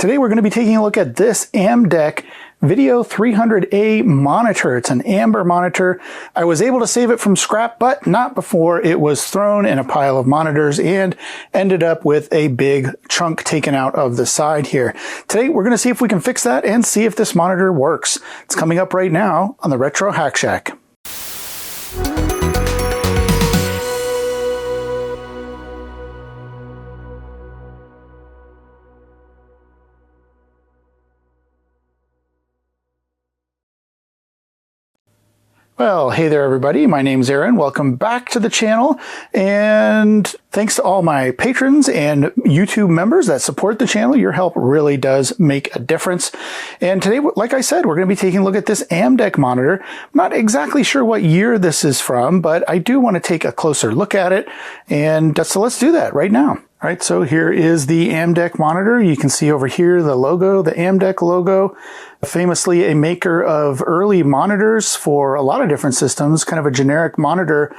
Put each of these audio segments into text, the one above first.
Today we're going to be taking a look at this Amdek Video-300A monitor. It's an amber monitor. I was able to save it from scrap, but not before it was thrown in a pile of monitors and ended up with a big chunk taken out of the side here. Today we're going to see if we can fix that and see if this monitor works. It's coming up right now on the Retro Hack Shack. Well, hey there everybody, my name's Aaron. Welcome back to the channel, and thanks to all my patrons and YouTube members that support the channel. Your help really does make a difference. And today, like I said, we're going to be taking a look at this Amdek monitor. I'm not exactly sure what year this is from, but I do want to take a closer look at it, and so let's do that right now. All right, so here is the Amdek monitor. You can see over here the logo, the Amdek logo, famously a maker of early monitors for a lot of different systems, kind of a generic monitor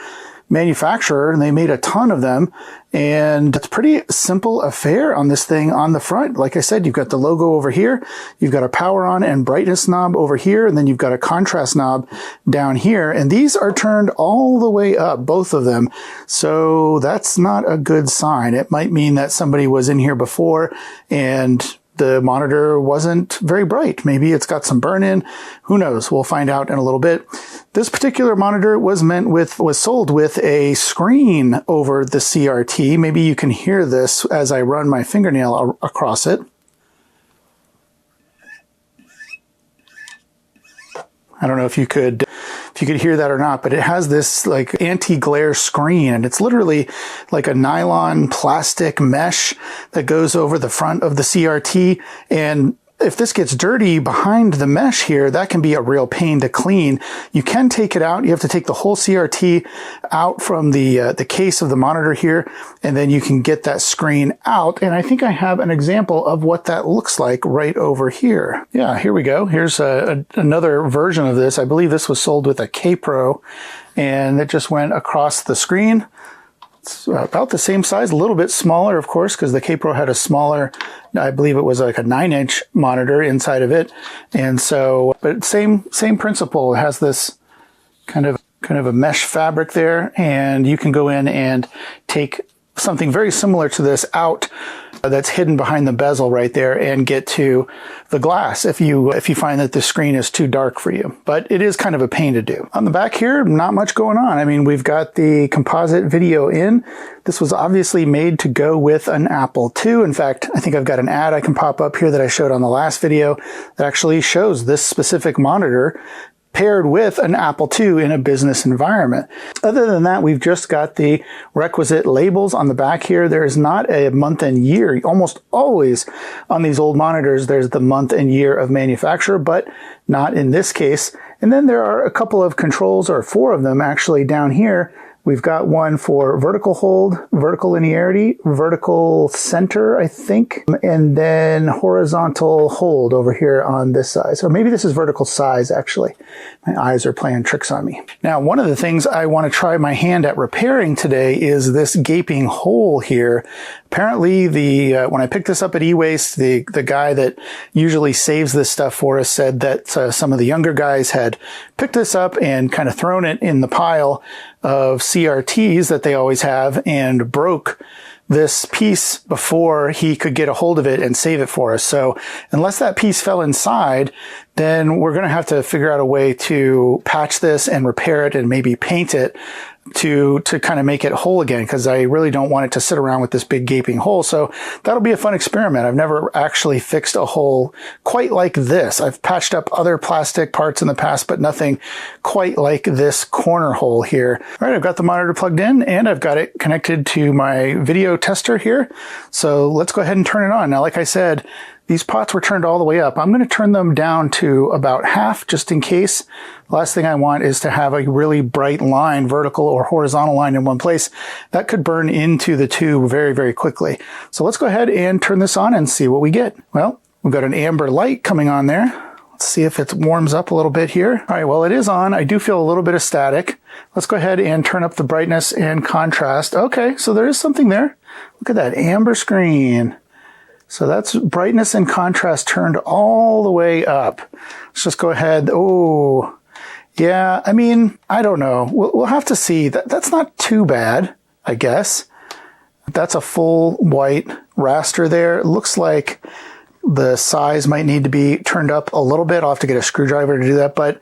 manufacturer, and they made a ton of them. And it's a pretty simple affair on this thing on the front. Like I said, you've got the logo over here, you've got a power on and brightness knob over here, and then you've got a contrast knob down here. And these are turned all the way up, both of them. So that's not a good sign. It might mean that somebody was in here before and the monitor wasn't very bright. Maybe it's got some burn in. Who knows? We'll find out in a little bit. This particular monitor was sold with a screen over the CRT. Maybe you can hear this as I run my fingernail across it. I don't know if you could hear that or not, but it has this like anti-glare screen, and it's literally like a nylon plastic mesh that goes over the front of the CRT. And if this gets dirty behind the mesh here, that can be a real pain to clean. You can take it out. You have to take the whole CRT out from the case of the monitor here, and then you can get that screen out. And I think I have an example of what that looks like right over here. Yeah, here we go. Here's another version of this. I believe this was sold with a K-Pro, and it just went across the screen. It's about the same size, a little bit smaller, of course, because the K-Pro had a smaller, I believe it was like a 9-inch monitor inside of it. And so, but same principle. It has this kind of a mesh fabric there, and you can go in and take something very similar to this out that's hidden behind the bezel right there and get to the glass if you find that the screen is too dark for you. But it is kind of a pain to do. On the back here, not much going on. I mean, we've got the composite video in. This was obviously made to go with an Apple II. In fact, I think I've got an ad I can pop up here that I showed on the last video that actually shows this specific monitor paired with an Apple II in a business environment. Other than that, we've just got the requisite labels on the back here. There's not a month and year. Almost always on these old monitors, there's the month and year of manufacture, but not in this case. And then there are a couple of controls, or 4 of them actually, down here. We've got one for vertical hold, vertical linearity, vertical center, I think, and then horizontal hold over here on this side. So maybe this is vertical size, actually. My eyes are playing tricks on me. Now, one of the things I want to try my hand at repairing today is this gaping hole here. Apparently, when I picked this up at eWaste, the guy that usually saves this stuff for us said that some of the younger guys had picked this up and kind of thrown it in the pile of CRTs that they always have and broke this piece before he could get a hold of it and save it for us. So unless that piece fell inside, then we're going to have to figure out a way to patch this and repair it and maybe paint it to kind of make it whole again, because I really don't want it to sit around with this big gaping hole. So that'll be a fun experiment. I've never actually fixed a hole quite like this. I've patched up other plastic parts in the past, but nothing quite like this corner hole here. All right, I've got the monitor plugged in and I've got it connected to my video tester here. So let's go ahead and turn it on. Now, like I said, these pots were turned all the way up. I'm going to turn them down to about half just in case. The last thing I want is to have a really bright line, vertical or horizontal line in one place. That could burn into the tube very, very quickly. So let's go ahead and turn this on and see what we get. Well, we've got an amber light coming on there. Let's see if it warms up a little bit here. All right, well, it is on. I do feel a little bit of static. Let's go ahead and turn up the brightness and contrast. Okay, so there is something there. Look at that amber screen. So that's brightness and contrast turned all the way up. Let's just go ahead. Oh, yeah, I mean, I don't know. We'll have to see. That's not too bad, I guess. That's a full white raster there. It looks like the size might need to be turned up a little bit. I'll have to get a screwdriver to do that, but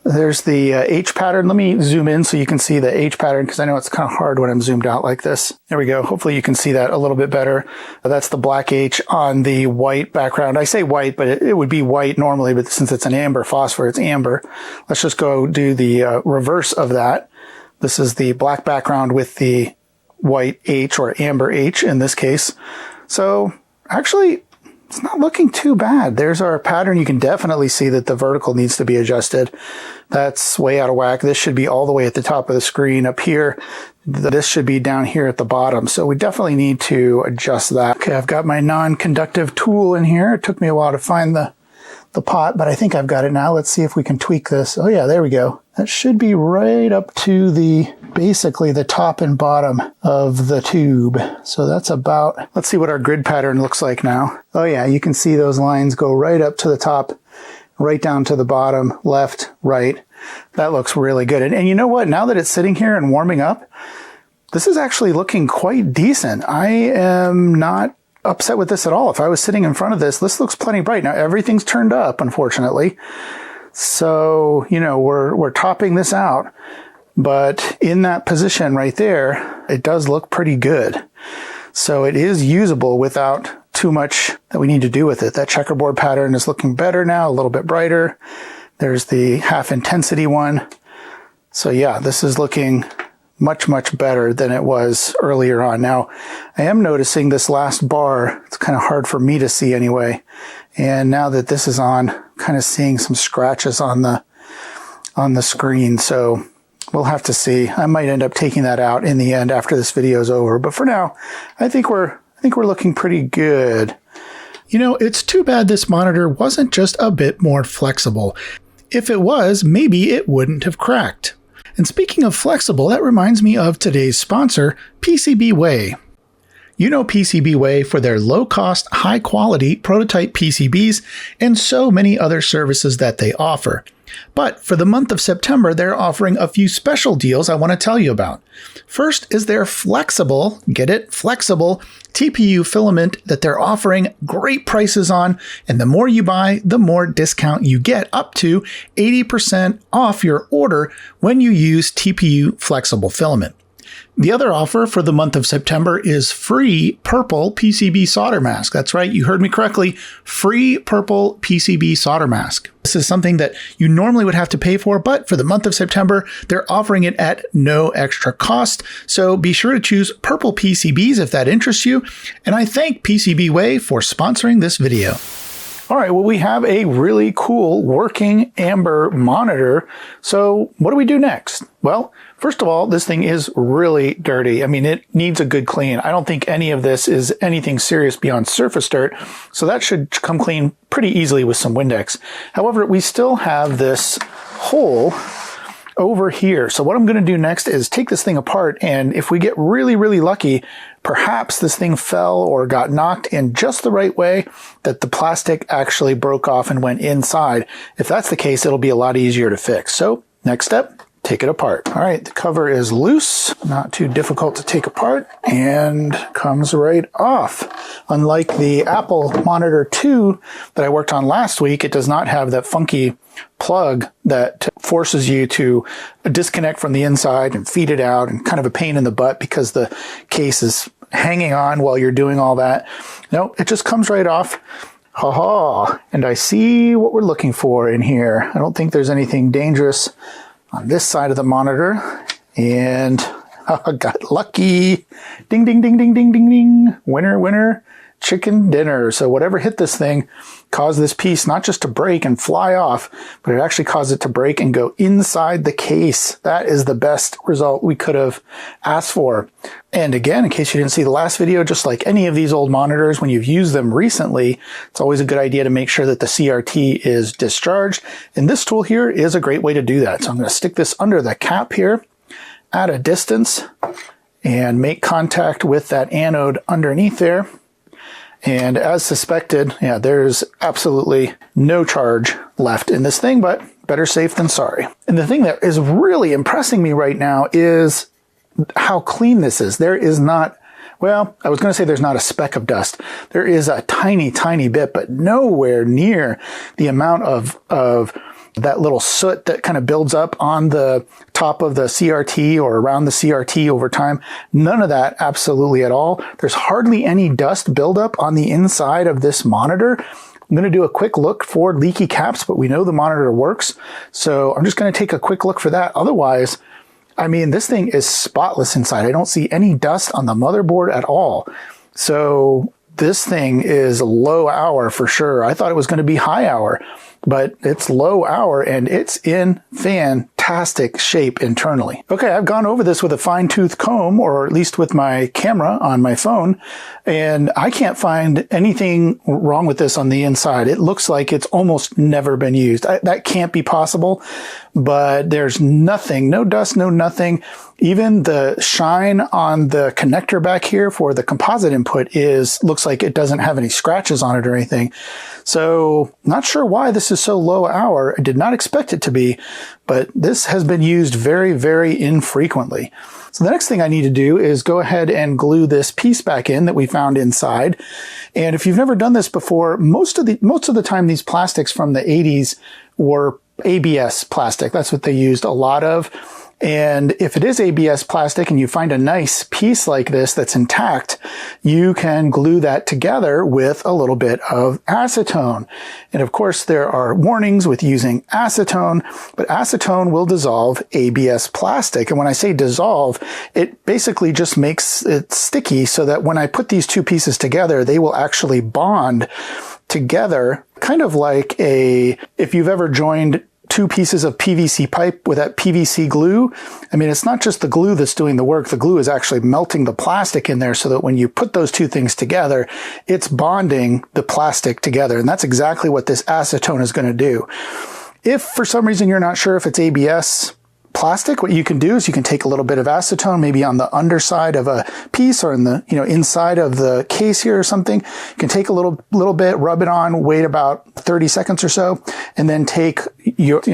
there's the H pattern. Let me zoom in so you can see the H pattern, because I know it's kind of hard when I'm zoomed out like this. There we go. Hopefully you can see that a little bit better. That's the black H on the white background. I say white, but it would be white normally, but since it's an amber phosphor, it's amber. Let's just go do the reverse of that. This is the black background with the white H, or amber H in this case. So actually, it's not looking too bad. There's our pattern. You can definitely see that the vertical needs to be adjusted. That's way out of whack. This should be all the way at the top of the screen up here. This should be down here at the bottom. So we definitely need to adjust that. Okay, I've got my non-conductive tool in here. It took me a while to find the pot, but I think I've got it now. Let's see if we can tweak this. Oh yeah, there we go. That should be right up to basically the top and bottom of the tube. So that's about, let's see what our grid pattern looks like now. Oh yeah, you can see those lines go right up to the top, right down to the bottom, left, right. That looks really good. And you know what? Now that it's sitting here and warming up, this is actually looking quite decent. I am not upset with this at all. If I was sitting in front of this looks plenty bright. Now everything's turned up, unfortunately. So, you know, we're topping this out, but in that position right there, it does look pretty good. So it is usable without too much that we need to do with it. That checkerboard pattern is looking better now, a little bit brighter. There's the half intensity one. So yeah, this is looking much, much better than it was earlier on. Now, I am noticing this last bar, it's kind of hard for me to see anyway. And now that this is on, kind of seeing some scratches on the screen. So we'll have to see. I might end up taking that out in the end after this video is over. But for now, I think we're looking pretty good. You know, it's too bad this monitor wasn't just a bit more flexible. If it was, maybe it wouldn't have cracked. And speaking of flexible, that reminds me of today's sponsor, PCBWay. You know PCBWay for their low-cost, high-quality prototype PCBs and so many other services that they offer. But for the month of September, they're offering a few special deals I want to tell you about. First is their flexible, get it, flexible TPU filament that they're offering great prices on, and the more you buy, the more discount you get, up to 80% off your order when you use TPU flexible filament. The other offer for the month of September is free purple PCB solder mask. That's right, you heard me correctly, free purple PCB solder mask. This is something that you normally would have to pay for, but for the month of September, they're offering it at no extra cost. So be sure to choose purple PCBs if that interests you. And I thank PCBWay for sponsoring this video. All right, well, we have a really cool working amber monitor. So what do we do next? Well, first of all, this thing is really dirty. I mean, it needs a good clean. I don't think any of this is anything serious beyond surface dirt, so that should come clean pretty easily with some Windex. However, we still have this hole over here. So what I'm going to do next is take this thing apart, and if we get really, really lucky, perhaps this thing fell or got knocked in just the right way that the plastic actually broke off and went inside. If that's the case, it'll be a lot easier to fix. So next step, take it apart. All right, the cover is loose, not too difficult to take apart, and comes right off. Unlike the Apple Monitor 2 that I worked on last week, it does not have that funky plug that forces you to disconnect from the inside and feed it out, and kind of a pain in the butt because the case is hanging on while you're doing all that. No, it just comes right off. Ha ha! And I see what we're looking for in here. I don't think there's anything dangerous on this side of the monitor, and I got lucky. Ding, ding, ding, ding, ding, ding, ding. Winner, winner, chicken dinner. So whatever hit this thing caused this piece not just to break and fly off, but it actually caused it to break and go inside the case. That is the best result we could have asked for. And again, in case you didn't see the last video, just like any of these old monitors, when you've used them recently, it's always a good idea to make sure that the CRT is discharged. And this tool here is a great way to do that. So I'm going to stick this under the cap here at a distance and make contact with that anode underneath there. And as suspected, yeah, there's absolutely no charge left in this thing, but better safe than sorry. And the thing that is really impressing me right now is how clean this is. There is not, well, I was going to say there's not a speck of dust. There is a tiny, tiny bit, but nowhere near the amount of that little soot that kind of builds up on the top of the CRT or around the CRT over time. None of that, absolutely at all. There's hardly any dust buildup on the inside of this monitor. I'm going to do a quick look for leaky caps, but we know the monitor works. So I'm just going to take a quick look for that. Otherwise, I mean, this thing is spotless inside. I don't see any dust on the motherboard at all. So this thing is low hour for sure. I thought it was going to be high hour, but it's low hour and it's in fantastic shape internally. Okay, I've gone over this with a fine-tooth comb, or at least with my camera on my phone, and I can't find anything wrong with this on the inside. It looks like it's almost never been used. That can't be possible, but there's nothing, no dust, no nothing. Even the shine on the connector back here for the composite input looks like it doesn't have any scratches on it or anything. So not sure why this is so low hour. I did not expect it to be, but this has been used very, very infrequently. So the next thing I need to do is go ahead and glue this piece back in that we found inside. And if you've never done this before, most of the time these plastics from the 80s were ABS plastic. That's what they used a lot of. And if it is ABS plastic and you find a nice piece like this that's intact, you can glue that together with a little bit of acetone. And of course, there are warnings with using acetone, but acetone will dissolve ABS plastic. And when I say dissolve, it basically just makes it sticky so that when I put these two pieces together, they will actually bond together, kind of like if you've ever joined two pieces of PVC pipe with that PVC glue. I mean, it's not just the glue that's doing the work. The glue is actually melting the plastic in there so that when you put those two things together, it's bonding the plastic together. And that's exactly what this acetone is going to do. If for some reason you're not sure if it's ABS plastic, what you can do is you can take a little bit of acetone, maybe on the underside of a piece or in the, inside of the case here or something. You can take a little bit, rub it on, wait about 30 seconds or so, and then take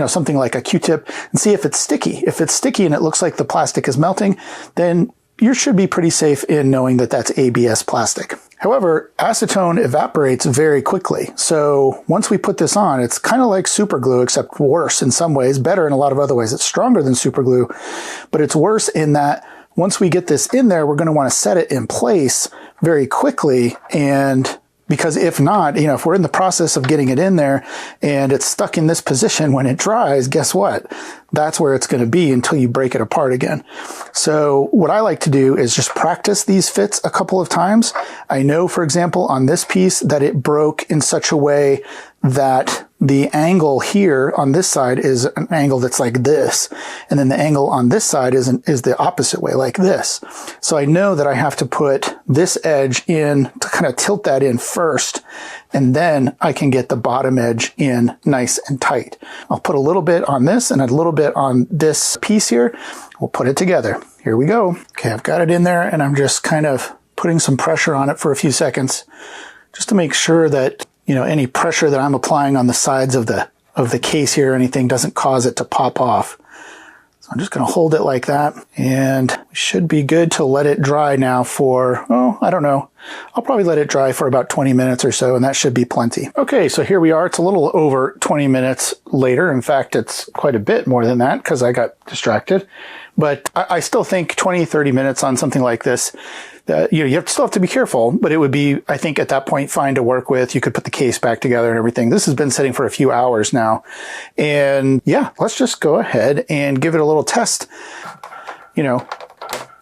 something like a Q-tip and see if it's sticky. If it's sticky and it looks like the plastic is melting, then you should be pretty safe in knowing that that's ABS plastic. However, acetone evaporates very quickly. So once we put this on, it's kind of like super glue, except worse in some ways, better in a lot of other ways. It's stronger than super glue, but it's worse in that once we get this in there, we're going to want to set it in place very quickly. And because if not, if we're in the process of getting it in there and it's stuck in this position when it dries, guess what? That's where it's going to be until you break it apart again. So what I like to do is just practice these fits a couple of times. I know, for example, on this piece that it broke in such a way that the angle here on this side is an angle that's like this. And then the angle on this side is the opposite way, like this. So I know that I have to put this edge in to kind of tilt that in first. And then I can get the bottom edge in nice and tight. I'll put a little bit on this and a little bit on this piece here. We'll put it together. Here we go. Okay, I've got it in there and I'm just kind of putting some pressure on it for a few seconds just to make sure that any pressure that I'm applying on the sides of the case here or anything doesn't cause it to pop off. So I'm just going to hold it like that, and we should be good to let it dry now for, I don't know. I'll probably let it dry for about 20 minutes or so, and that should be plenty. Okay, so here we are. It's a little over 20 minutes later. In fact, it's quite a bit more than that because I got distracted. But I still think 20, 30 minutes on something like this, you still have to be careful, but it would be, I think, at that point, fine to work with. You could put the case back together and everything. This has been sitting for a few hours now. And yeah, let's just go ahead and give it a little test.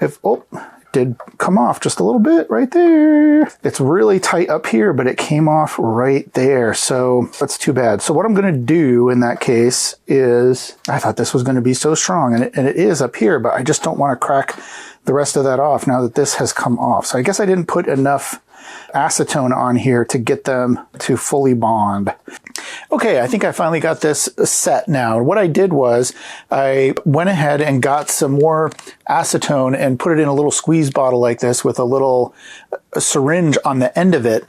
It did come off just a little bit right there. It's really tight up here, but it came off right there. So that's too bad. So what I'm going to do in that case is, I thought this was going to be so strong, and it is up here, but I just don't want to crack the rest of that off now that this has come off. So I guess I didn't put enough acetone on here to get them to fully bond. Okay, I think I finally got this set now. What I did was I went ahead and got some more acetone and put it in a little squeeze bottle like this with a little syringe on the end of it.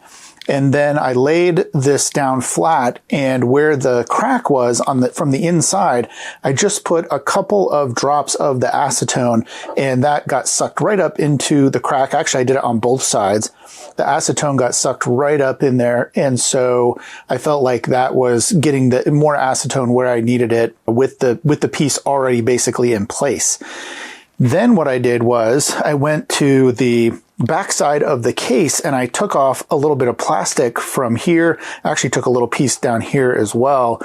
And then I laid this down flat, and where the crack was from the inside, I just put a couple of drops of the acetone, and that got sucked right up into the crack. Actually, I did it on both sides. The acetone got sucked right up in there, and so I felt like that was getting the more acetone where I needed it with the piece already basically in place. Then what I did was I went to the backside of the case and I took off a little bit of plastic from here. I actually took a little piece down here as well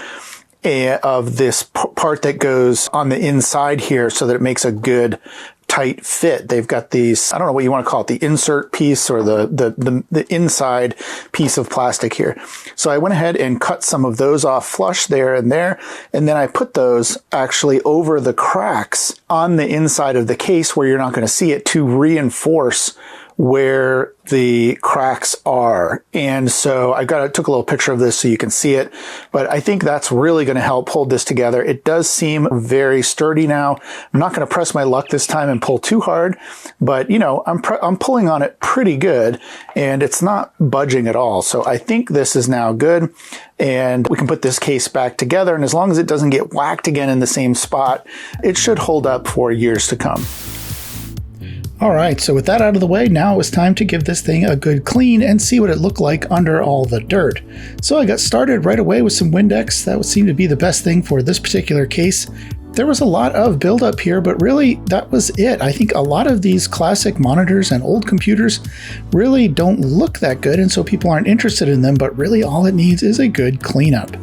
of this part that goes on the inside here so that it makes a good tight fit. They've got these, I don't know what you want to call it, the insert piece or the inside piece of plastic here. So I went ahead and cut some of those off flush there, and then I put those actually over the cracks on the inside of the case where you're not going to see it, to reinforce where the cracks are. And so I took a little picture of this so you can see it, but I think that's really going to help hold this together. It does seem very sturdy now. I'm not going to press my luck this time and pull too hard, but you know, I'm pulling on it pretty good and it's not budging at all. So I think this is now good, and we can put this case back together, and as long as it doesn't get whacked again in the same spot, it should hold up for years to come. Alright, so with that out of the way, now it was time to give this thing a good clean and see what it looked like under all the dirt. So I got started right away with some Windex. That would seem to be the best thing for this particular case. There was a lot of buildup here, but really that was it. I think a lot of these classic monitors and old computers really don't look that good, and so people aren't interested in them, but really all it needs is a good cleanup.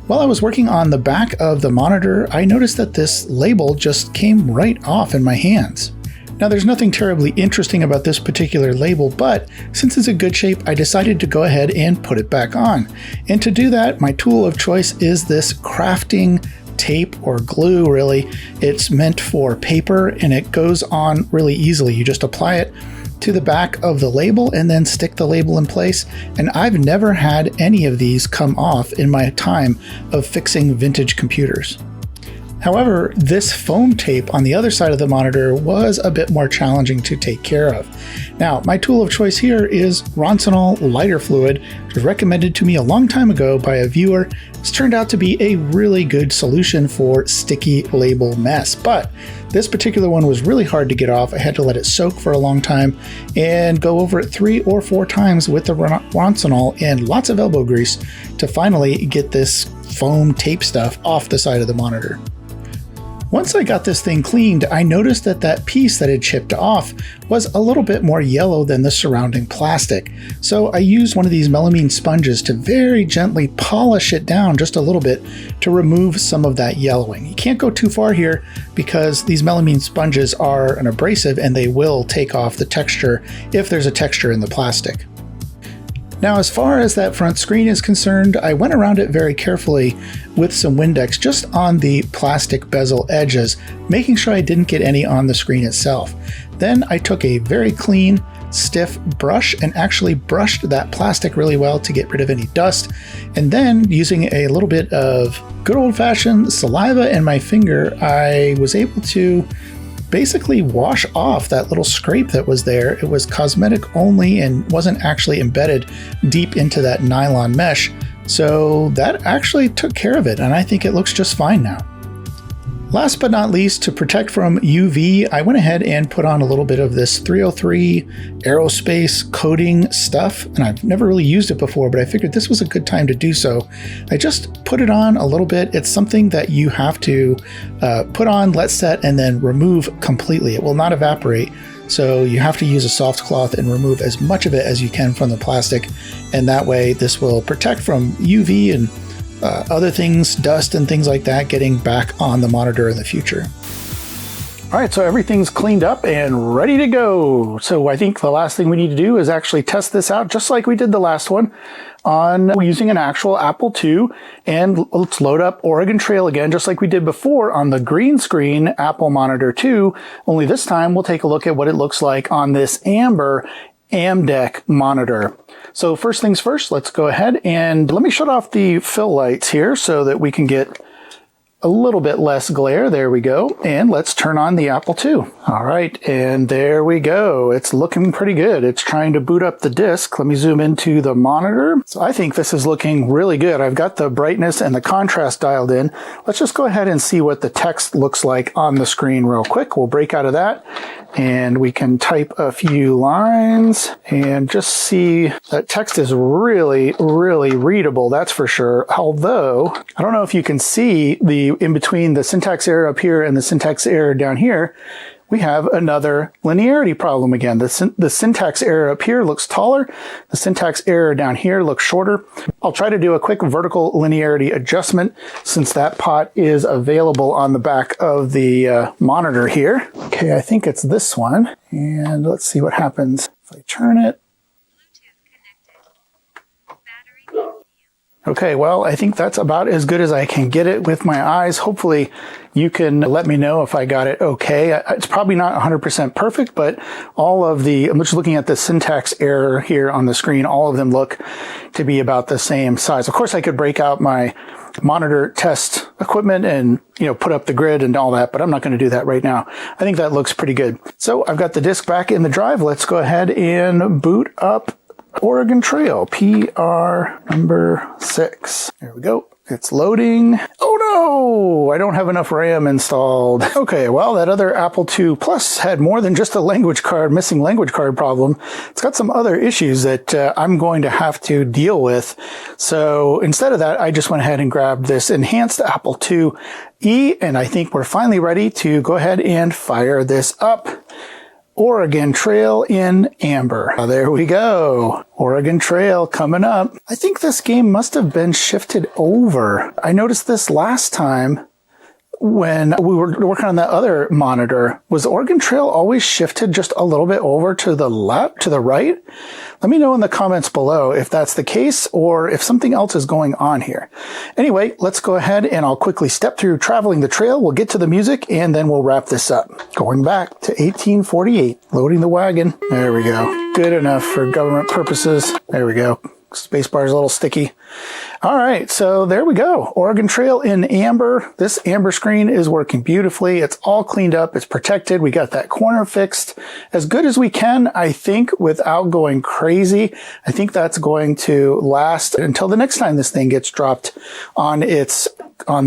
While I was working on the back of the monitor, I noticed that this label just came right off in my hands. Now, there's nothing terribly interesting about this particular label, but since it's in good shape, I decided to go ahead and put it back on. And to do that, my tool of choice is this crafting tape or glue, really. It's meant for paper and it goes on really easily. You just apply it to the back of the label and then stick the label in place. And I've never had any of these come off in my time of fixing vintage computers. However, this foam tape on the other side of the monitor was a bit more challenging to take care of. Now, my tool of choice here is Ronsonol lighter fluid, which was recommended to me a long time ago by a viewer. It's turned out to be a really good solution for sticky label mess, but this particular one was really hard to get off. I had to let it soak for a long time and go over it 3 or 4 times with the Ronsonol and lots of elbow grease to finally get this foam tape stuff off the side of the monitor. Once I got this thing cleaned, I noticed that that piece that had chipped off was a little bit more yellow than the surrounding plastic. So I used one of these melamine sponges to very gently polish it down just a little bit to remove some of that yellowing. You can't go too far here because these melamine sponges are an abrasive and they will take off the texture if there's a texture in the plastic. Now, as far as that front screen is concerned, I went around it very carefully with some Windex just on the plastic bezel edges, making sure I didn't get any on the screen itself. Then I took a very clean, stiff brush and actually brushed that plastic really well to get rid of any dust. And then, using a little bit of good old-fashioned saliva and my finger, I was able to basically wash off that little scrape that was there. It was cosmetic only and wasn't actually embedded deep into that nylon mesh. So that actually took care of it, and I think it looks just fine now. Last but not least, to protect from UV, I went ahead and put on a little bit of this 303 aerospace coating stuff, and I've never really used it before, but I figured this was a good time to do so. I just put it on a little bit. It's something that you have to put on, let set, and then remove completely. It will not evaporate, so you have to use a soft cloth and remove as much of it as you can from the plastic, and that way this will protect from UV and other things, dust and things like that, getting back on the monitor in the future. All right, so everything's cleaned up and ready to go. So I think the last thing we need to do is actually test this out just like we did the last one on using an actual Apple II. And let's load up Oregon Trail again, just like we did before on the green screen Apple Monitor 2. Only this time we'll take a look at what it looks like on this amber Amdek monitor. So first things first, let's go ahead and let me shut off the fill lights here so that we can get a little bit less glare. There we go. And let's turn on the Apple II. All right, and there we go. It's looking pretty good. It's trying to boot up the disk. Let me zoom into the monitor. So I think this is looking really good. I've got the brightness and the contrast dialed in. Let's just go ahead and see what the text looks like on the screen real quick. We'll break out of that and we can type a few lines and just see that text is really, really readable. That's for sure. Although, I don't know if you can see the in between the syntax error up here and the syntax error down here, we have another linearity problem again. The syntax error up here looks taller. The syntax error down here looks shorter. I'll try to do a quick vertical linearity adjustment since that pot is available on the back of the monitor here. Okay, I think it's this one. And let's see what happens if I turn it. Okay, well, I think that's about as good as I can get it with my eyes. Hopefully you can let me know if I got it okay. It's probably not 100% perfect, but I'm just looking at the syntax error here on the screen. All of them look to be about the same size. Of course, I could break out my monitor test equipment and, put up the grid and all that, but I'm not going to do that right now. I think that looks pretty good. So I've got the disk back in the drive. Let's go ahead and boot up Oregon Trail, PR number 6. There we go. It's loading. Oh no! I don't have enough RAM installed. Okay, well, that other Apple II Plus had more than just a missing language card problem. It's got some other issues that I'm going to have to deal with. So instead of that, I just went ahead and grabbed this enhanced Apple IIe, and I think we're finally ready to go ahead and fire this up. Oregon Trail in amber. There we go. Oregon Trail coming up. I think this game must have been shifted over. I noticed this last time when we were working on that other monitor. Was Oregon Trail always shifted just a little bit over to the left, to the right? Let me know in the comments below if that's the case or if something else is going on here. Anyway, let's go ahead and I'll quickly step through traveling the trail. We'll get to the music and then we'll wrap this up. Going back to 1848, loading the wagon. There we go. Good enough for government purposes. There we go. Spacebar is a little sticky. All right, so there we go. Oregon Trail in amber. This amber screen is working beautifully. It's all cleaned up. It's protected. We got that corner fixed as good as we can, I think, without going crazy. I think that's going to last until the next time this thing gets dropped on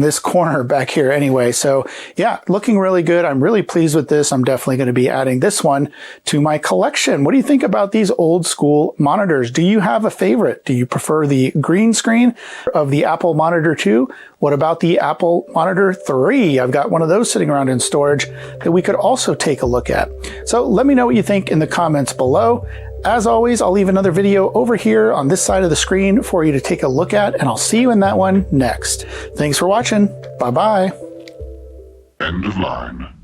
this corner back here anyway. So yeah, looking really good. I'm really pleased with this. I'm definitely going to be adding this one to my collection. What do you think about these old school monitors? Do you have a favorite? Do you prefer the green screen of the Apple Monitor 2? What about the Apple Monitor 3? I've got one of those sitting around in storage that we could also take a look at. So let me know what you think in the comments below. As always, I'll leave another video over here on this side of the screen for you to take a look at, and I'll see you in that one next. Thanks for watching. Bye-bye. End of line.